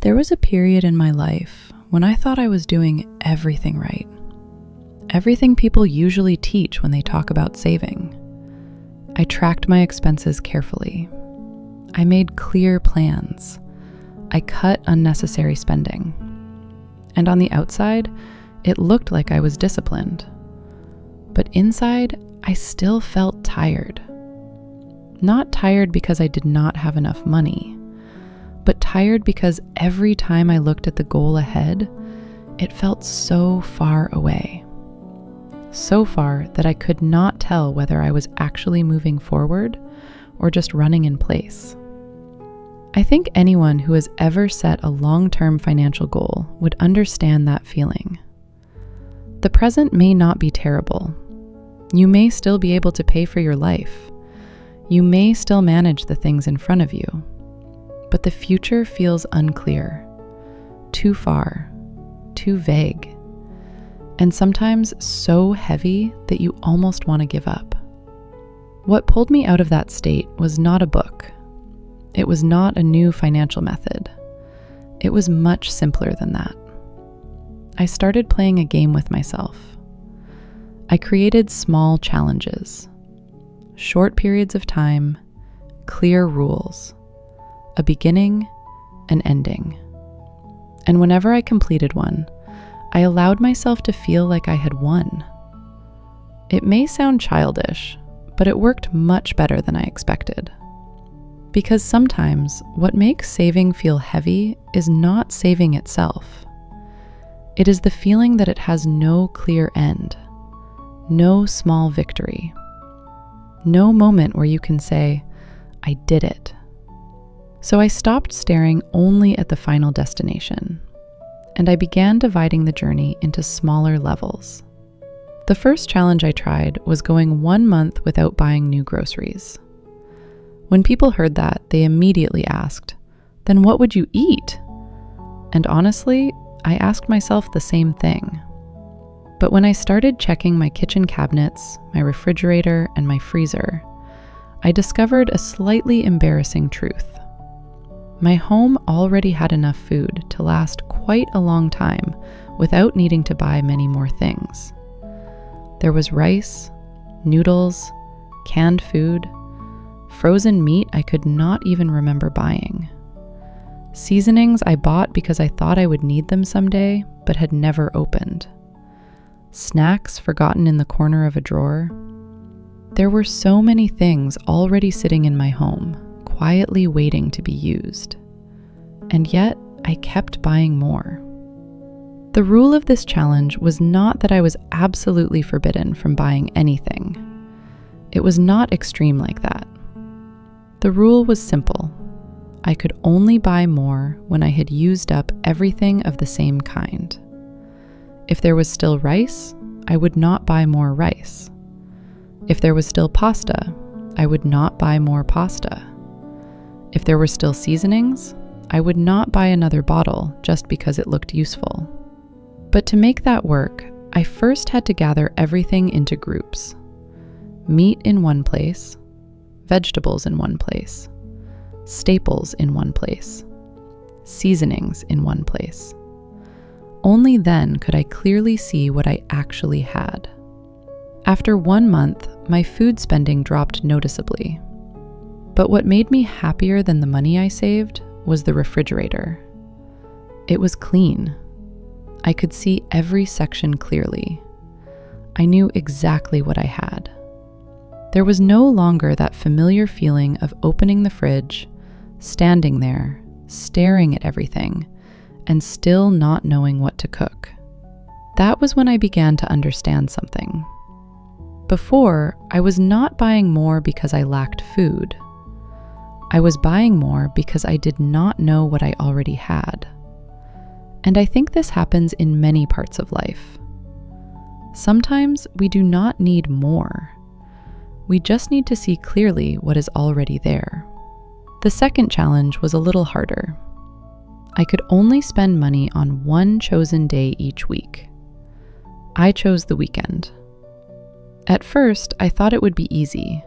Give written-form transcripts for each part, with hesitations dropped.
There was a period in my life when I thought I was doing everything right. Everything people usually teach when they talk about saving. I tracked my expenses carefully. I made clear plans. I cut unnecessary spending. And on the outside, it looked like I was disciplined. But inside, I still felt tired. Not tired because I did not have enough money, but tired because every time I looked at the goal ahead, it felt so far away. So far that I could not tell whether I was actually moving forward or just running in place. I think anyone who has ever set a long-term financial goal would understand that feeling. The present may not be terrible. You may still be able to pay for your life. You may still manage the things in front of you. But the future feels unclear, too far, too vague, and sometimes so heavy that you almost want to give up. What pulled me out of that state was not a book. It was not a new financial method. It was much simpler than that. I started playing a game with myself. I created small challenges, short periods of time, clear rules, a beginning, an ending. And whenever I completed one, I allowed myself to feel like I had won. It may sound childish, but it worked much better than I expected. Because sometimes what makes saving feel heavy is not saving itself. It is the feeling that it has no clear end, no small victory, no moment where you can say, I did it. So I stopped staring only at the final destination, and I began dividing the journey into smaller levels. The first challenge I tried was going 1 month without buying new groceries. When people heard that, they immediately asked, then what would you eat? And honestly, I asked myself the same thing. But when I started checking my kitchen cabinets, my refrigerator, and my freezer, I discovered a slightly embarrassing truth. My home already had enough food to last quite a long time without needing to buy many more things. There was rice, noodles, canned food, frozen meat I could not even remember buying, seasonings I bought because I thought I would need them someday but had never opened, snacks forgotten in the corner of a drawer. There were so many things already sitting in my home, quietly waiting to be used. And yet, I kept buying more. The rule of this challenge was not that I was absolutely forbidden from buying anything. It was not extreme like that. The rule was simple. I could only buy more when I had used up everything of the same kind. If there was still rice, I would not buy more rice. If there was still pasta, I would not buy more pasta. If there were still seasonings, I would not buy another bottle just because it looked useful. But to make that work, I first had to gather everything into groups. Meat in one place, vegetables in one place, staples in one place, seasonings in one place. Only then could I clearly see what I actually had. After 1 month, my food spending dropped noticeably. But what made me happier than the money I saved was the refrigerator. It was clean. I could see every section clearly. I knew exactly what I had. There was no longer that familiar feeling of opening the fridge, standing there, staring at everything, and still not knowing what to cook. That was when I began to understand something. Before, I was not buying more because I lacked food. I was buying more because I did not know what I already had. And I think this happens in many parts of life. Sometimes we do not need more. We just need to see clearly what is already there. The second challenge was a little harder. I could only spend money on one chosen day each week. I chose the weekend. At first, I thought it would be easy,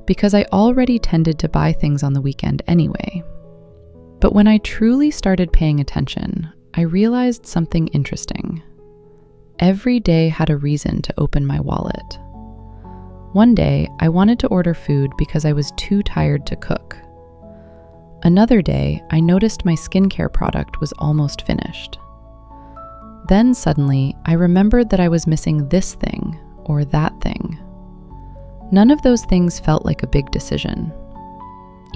because I already tended to buy things on the weekend anyway. But when I truly started paying attention, I realized something interesting. Every day had a reason to open my wallet. One day, I wanted to order food because I was too tired to cook. Another day, I noticed my skincare product was almost finished. Then suddenly, I remembered that I was missing this thing or that thing. None of those things felt like a big decision.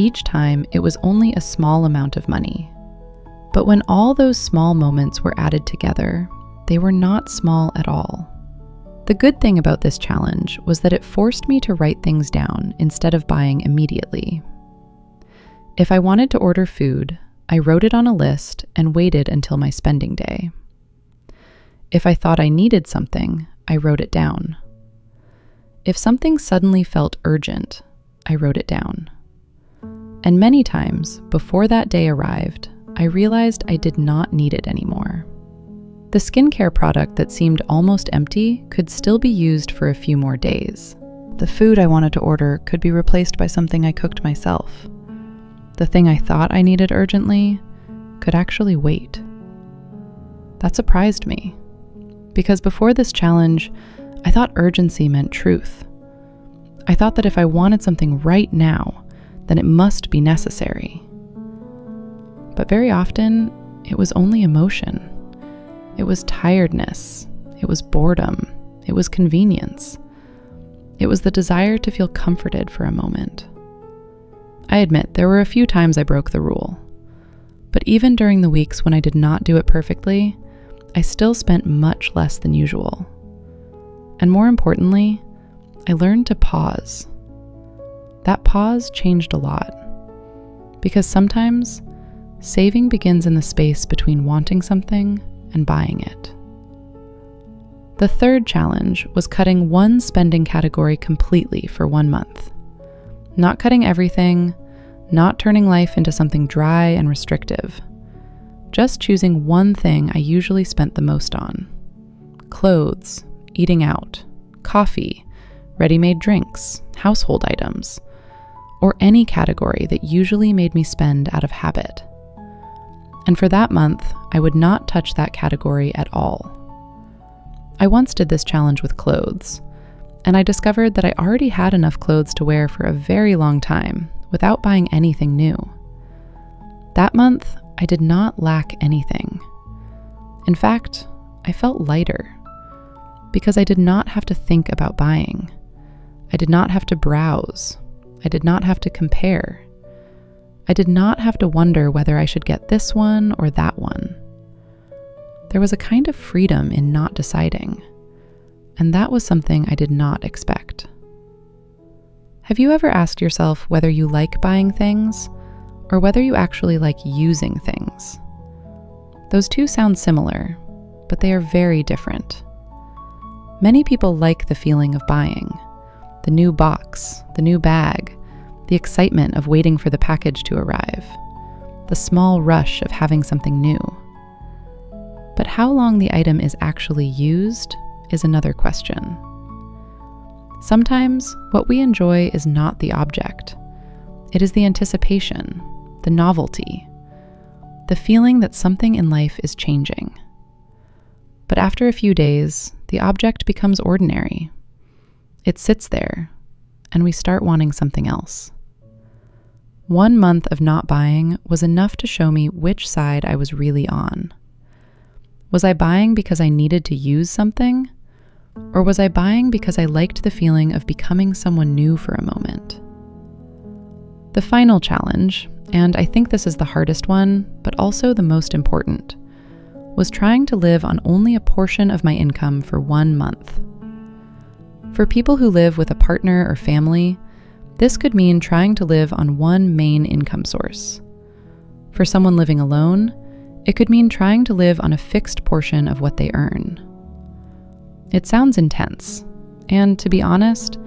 Each time, it was only a small amount of money. But when all those small moments were added together, they were not small at all. The good thing about this challenge was that it forced me to write things down instead of buying immediately. If I wanted to order food, I wrote it on a list and waited until my spending day. If I thought I needed something, I wrote it down. If something suddenly felt urgent, I wrote it down. And many times, before that day arrived, I realized I did not need it anymore. The skincare product that seemed almost empty could still be used for a few more days. The food I wanted to order could be replaced by something I cooked myself. The thing I thought I needed urgently could actually wait. That surprised me, because before this challenge, I thought urgency meant truth. I thought that if I wanted something right now, then it must be necessary. But very often, it was only emotion. It was tiredness. It was boredom. It was convenience. It was the desire to feel comforted for a moment. I admit there were a few times I broke the rule. But even during the weeks when I did not do it perfectly, I still spent much less than usual. And more importantly, I learned to pause. That pause changed a lot. Because sometimes, saving begins in the space between wanting something and buying it. The third challenge was cutting one spending category completely for 1 month. Not cutting everything, not turning life into something dry and restrictive. Just choosing one thing I usually spent the most on. Clothes, eating out, coffee, ready-made drinks, household items, or any category that usually made me spend out of habit. And for that month, I would not touch that category at all. I once did this challenge with clothes, and I discovered that I already had enough clothes to wear for a very long time without buying anything new. That month, I did not lack anything. In fact, I felt lighter because I did not have to think about buying. I did not have to browse. I did not have to compare. I did not have to wonder whether I should get this one or that one. There was a kind of freedom in not deciding, and that was something I did not expect. Have you ever asked yourself whether you like buying things or whether you actually like using things? Those two sound similar, but they are very different. Many people like the feeling of buying, the new box, the new bag, the excitement of waiting for the package to arrive, the small rush of having something new. But how long the item is actually used is another question. Sometimes what we enjoy is not the object. It is the anticipation, the novelty, the feeling that something in life is changing. But after a few days, the object becomes ordinary. It sits there, and we start wanting something else. 1 month of not buying was enough to show me which side I was really on. Was I buying because I needed to use something? Or was I buying because I liked the feeling of becoming someone new for a moment? The final challenge, and I think this is the hardest one, but also the most important, was trying to live on only a portion of my income for 1 month. For people who live with a partner or family, this could mean trying to live on one main income source. For someone living alone, it could mean trying to live on a fixed portion of what they earn. It sounds intense, and to be honest,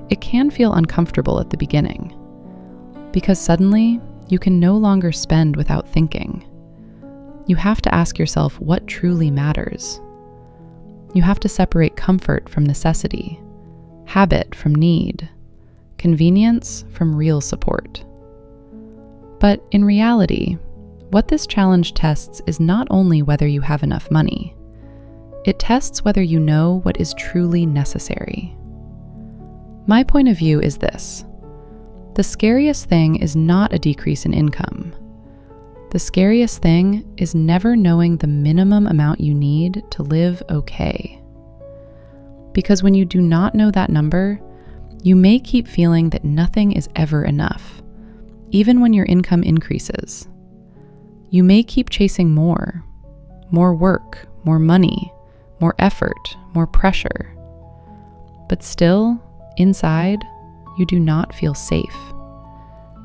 it can feel uncomfortable at the beginning, because suddenly you can no longer spend without thinking. You have to ask yourself what truly matters. You have to separate comfort from necessity, habit from need, convenience from real support. But in reality, What this challenge tests is not only whether you have enough money, it tests whether you know what is truly necessary. My point of view is this: the scariest thing is not a decrease in income. The scariest thing is never knowing the minimum amount you need to live okay. Because when you do not know that number, you may keep feeling that nothing is ever enough, even when your income increases. You may keep chasing more work, more money, more effort, more pressure. But still, inside, you do not feel safe,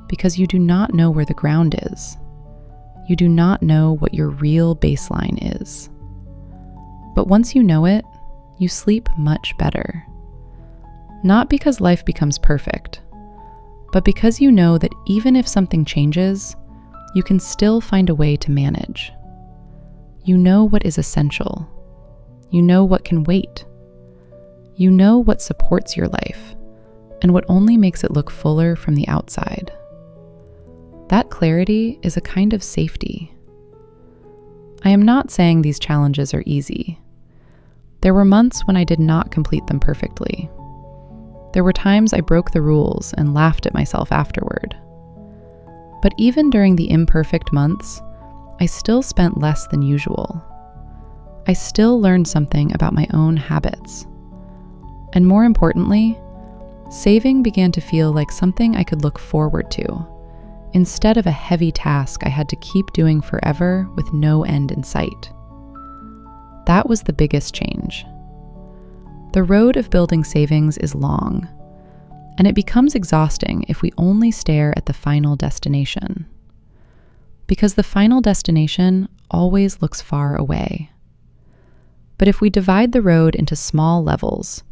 because you do not know where the ground is. You do not know what your real baseline is. But once you know it, you sleep much better. Not because life becomes perfect, but because you know that even if something changes, you can still find a way to manage. You know what is essential. You know what can wait. You know what supports your life and what only makes it look fuller from the outside. That clarity is a kind of safety. I am not saying these challenges are easy. There were months when I did not complete them perfectly. There were times I broke the rules and laughed at myself afterward. But even during the imperfect months, I still spent less than usual. I still learned something about my own habits. And more importantly, saving began to feel like something I could look forward to, instead of a heavy task I had to keep doing forever with no end in sight. That was the biggest change. The road of building savings is long, and it becomes exhausting if we only stare at the final destination. Because the final destination always looks far away. But if we divide the road into small levels,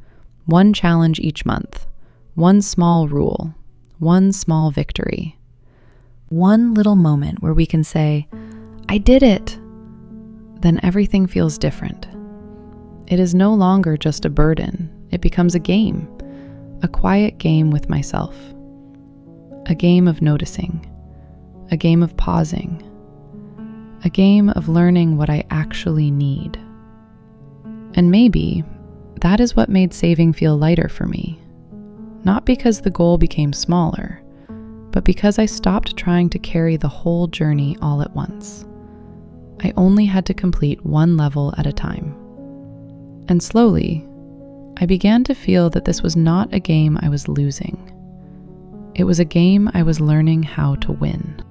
one challenge each month, one small rule, one small victory, one little moment where we can say, "I did it," then everything feels different. It is no longer just a burden. It becomes a game, a quiet game with myself, a game of noticing, a game of pausing, a game of learning what I actually need. And maybe that is what made saving feel lighter for me, not because the goal became smaller, but because I stopped trying to carry the whole journey all at once. I only had to complete one level at a time. And slowly, I began to feel that this was not a game I was losing. It was a game I was learning how to win.